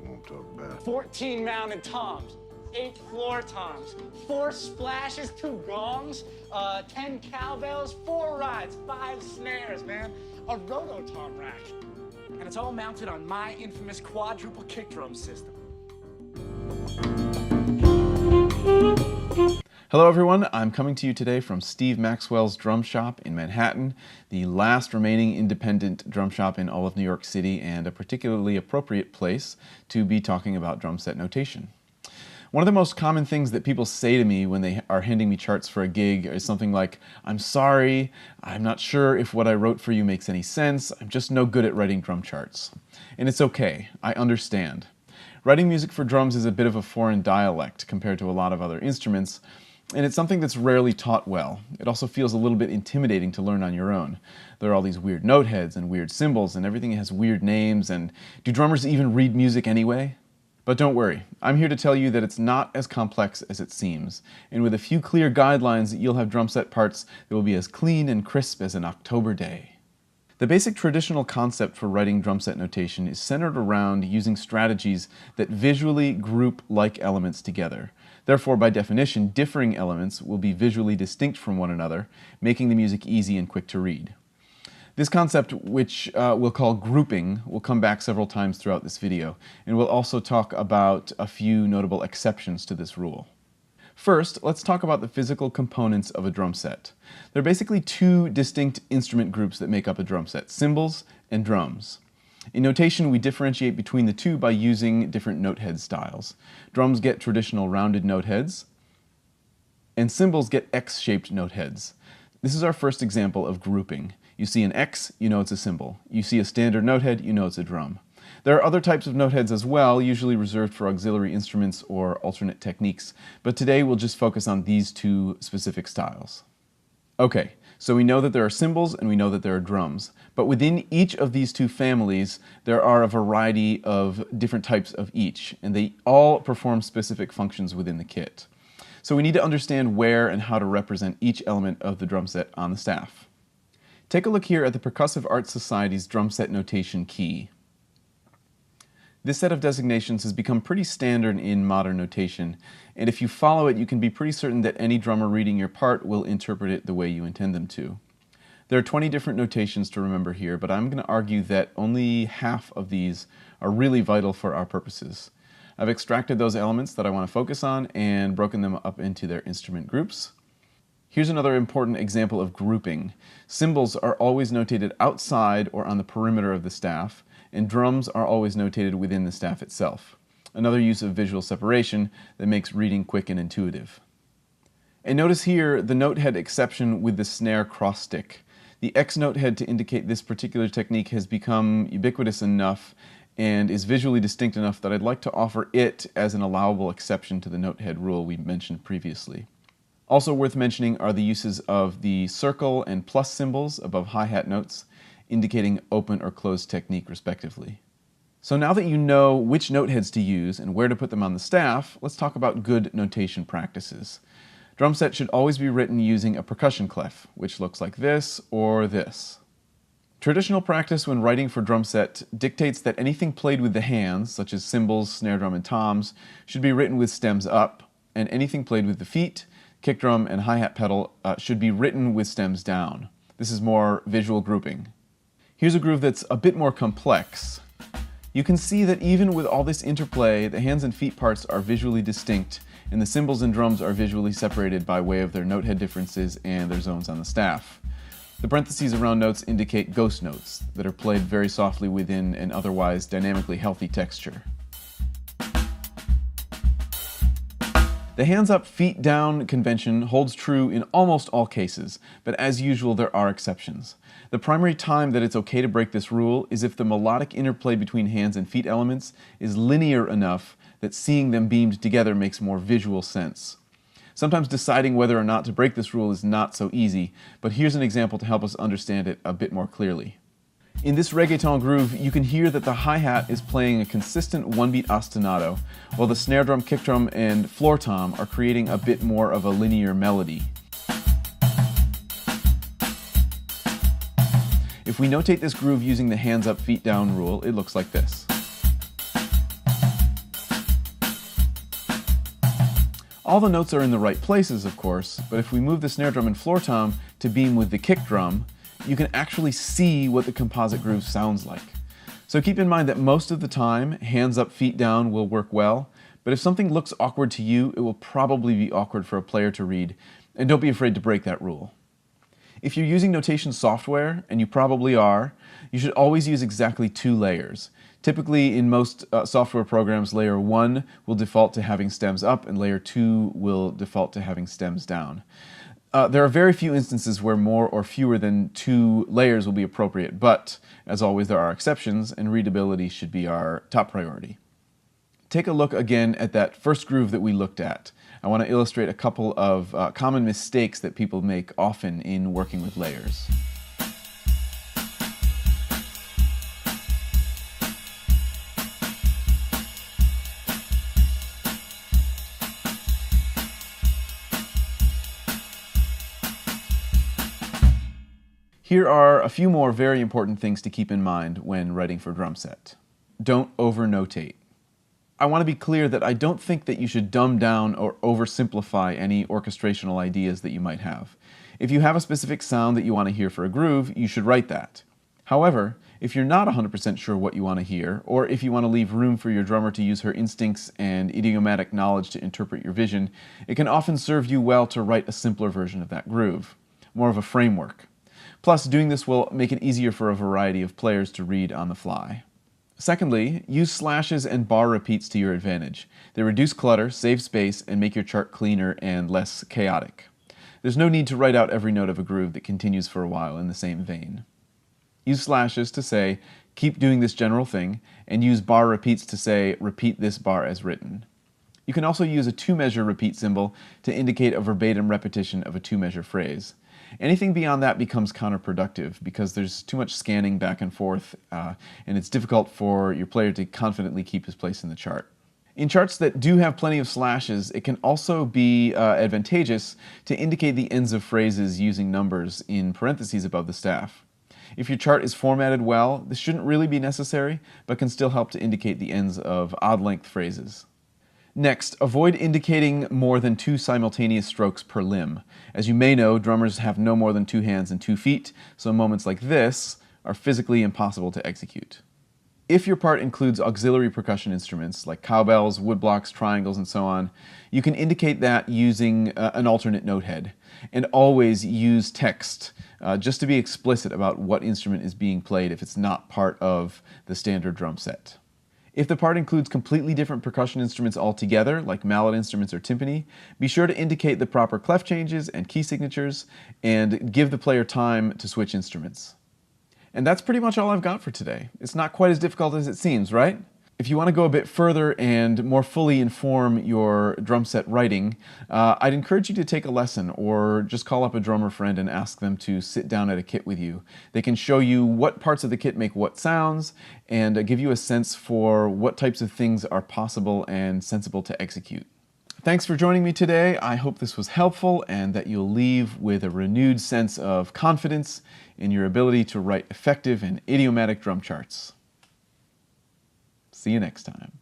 Won't talk bad. 14 mounted toms, 8 floor toms, 4 splashes, 2 gongs, 10 cowbells, 4 rides, 5 snares, man. A rototom rack. And it's all mounted on my infamous quadruple kick drum system. Hello everyone, I'm coming to you today from Steve Maxwell's drum shop in Manhattan, the last remaining independent drum shop in all of New York City, and a particularly appropriate place to be talking about drum set notation. One of the most common things that people say to me when they are handing me charts for a gig is something like, "I'm sorry, I'm not sure if what I wrote for you makes any sense, I'm just no good at writing drum charts." And it's okay, I understand. Writing music for drums is a bit of a foreign dialect compared to a lot of other instruments, and it's something that's rarely taught well. It also feels a little bit intimidating to learn on your own. There are all these weird note heads and weird symbols, and everything has weird names, and do drummers even read music anyway? But don't worry, I'm here to tell you that it's not as complex as it seems, and with a few clear guidelines, you'll have drum set parts that will be as clean and crisp as an October day. The basic traditional concept for writing drum set notation is centered around using strategies that visually group like elements together. Therefore, by definition, differing elements will be visually distinct from one another, making the music easy and quick to read. This concept, which we'll call grouping, will come back several times throughout this video, and we'll also talk about a few notable exceptions to this rule. First, let's talk about the physical components of a drum set. There are basically 2 distinct instrument groups that make up a drum set: cymbals and drums. In notation, we differentiate between the two by using different note head styles. Drums get traditional rounded note heads, and cymbals get X-shaped note heads. This is our first example of grouping. You see an X, you know it's a cymbal. You see a standard note head, you know it's a drum. There are other types of note heads as well, usually reserved for auxiliary instruments or alternate techniques, but today we'll just focus on these 2 specific styles. Okay, so we know that there are cymbals and we know that there are drums, but within each of these 2 families there are a variety of different types of each, and they all perform specific functions within the kit. So we need to understand where and how to represent each element of the drum set on the staff. Take a look here at the Percussive Arts Society's drum set notation key. This set of designations has become pretty standard in modern notation, and if you follow it, you can be pretty certain that any drummer reading your part will interpret it the way you intend them to. There are 20 different notations to remember here, but I'm going to argue that only half of these are really vital for our purposes. I've extracted those elements that I want to focus on and broken them up into their instrument groups. Here's another important example of grouping. Cymbals are always notated outside or on the perimeter of the staff, and drums are always notated within the staff itself. Another use of visual separation that makes reading quick and intuitive. And notice here the note head exception with the snare cross stick. The X note head to indicate this particular technique has become ubiquitous enough and is visually distinct enough that I'd like to offer it as an allowable exception to the note head rule we mentioned previously. Also worth mentioning are the uses of the circle and plus symbols above hi-hat notes, indicating open or closed technique respectively. So now that you know which note heads to use and where to put them on the staff, let's talk about good notation practices. Drum set should always be written using a percussion clef, which looks like this or this. Traditional practice when writing for drum set dictates that anything played with the hands, such as cymbals, snare drum, and toms, should be written with stems up, and anything played with the feet, kick drum, and hi-hat pedal should be written with stems down. This is more visual grouping. Here's a groove that's a bit more complex. You can see that even with all this interplay, the hands and feet parts are visually distinct, and the cymbals and drums are visually separated by way of their note head differences and their zones on the staff. The parentheses around notes indicate ghost notes that are played very softly within an otherwise dynamically healthy texture. The hands up, feet down convention holds true in almost all cases, but as usual there are exceptions. The primary time that it's okay to break this rule is if the melodic interplay between hands and feet elements is linear enough that seeing them beamed together makes more visual sense. Sometimes deciding whether or not to break this rule is not so easy, but here's an example to help us understand it a bit more clearly. In this reggaeton groove, you can hear that the hi-hat is playing a consistent one-beat ostinato, while the snare drum, kick drum, and floor tom are creating a bit more of a linear melody. If we notate this groove using the hands up, feet down rule, it looks like this. All the notes are in the right places, of course, but if we move the snare drum and floor tom to beam with the kick drum, you can actually see what the composite groove sounds like. So keep in mind that most of the time, hands up, feet down will work well, but if something looks awkward to you, it will probably be awkward for a player to read, and don't be afraid to break that rule. If you're using notation software, and you probably are, you should always use exactly 2 layers. Typically, in most software programs, layer 1 will default to having stems up, and layer 2 will default to having stems down. There are very few instances where more or fewer than 2 layers will be appropriate, but as always, there are exceptions, and readability should be our top priority. Take a look again at that first groove that we looked at. I want to illustrate a couple of common mistakes that people make often in working with layers. Here are a few more very important things to keep in mind when writing for drum set. Don't over-notate. I want to be clear that I don't think that you should dumb down or oversimplify any orchestrational ideas that you might have. If you have a specific sound that you want to hear for a groove, you should write that. However, if you're not 100% sure what you want to hear, or if you want to leave room for your drummer to use her instincts and idiomatic knowledge to interpret your vision, it can often serve you well to write a simpler version of that groove, more of a framework. Plus, doing this will make it easier for a variety of players to read on the fly. Secondly, use slashes and bar repeats to your advantage. They reduce clutter, save space, and make your chart cleaner and less chaotic. There's no need to write out every note of a groove that continues for a while in the same vein. Use slashes to say, keep doing this general thing, and use bar repeats to say, repeat this bar as written. You can also use a 2-measure repeat symbol to indicate a verbatim repetition of a 2-measure phrase. Anything beyond that becomes counterproductive because there's too much scanning back and forth, and it's difficult for your player to confidently keep his place in the chart. In charts that do have plenty of slashes, it can also be advantageous to indicate the ends of phrases using numbers in parentheses above the staff. If your chart is formatted well, this shouldn't really be necessary, but can still help to indicate the ends of odd-length phrases. Next, avoid indicating more than 2 simultaneous strokes per limb. As you may know, drummers have no more than 2 hands and 2 feet, so moments like this are physically impossible to execute. If your part includes auxiliary percussion instruments like cowbells, woodblocks, triangles, and so on, you can indicate that using an alternate note head. And always use text, just to be explicit about what instrument is being played if it's not part of the standard drum set. If the part includes completely different percussion instruments altogether, like mallet instruments or timpani, be sure to indicate the proper clef changes and key signatures, and give the player time to switch instruments. And that's pretty much all I've got for today. It's not quite as difficult as it seems, right? If you want to go a bit further and more fully inform your drum set writing, I'd encourage you to take a lesson or just call up a drummer friend and ask them to sit down at a kit with you. They can show you what parts of the kit make what sounds and give you a sense for what types of things are possible and sensible to execute. Thanks for joining me today. I hope this was helpful and that you'll leave with a renewed sense of confidence in your ability to write effective and idiomatic drum charts. See you next time.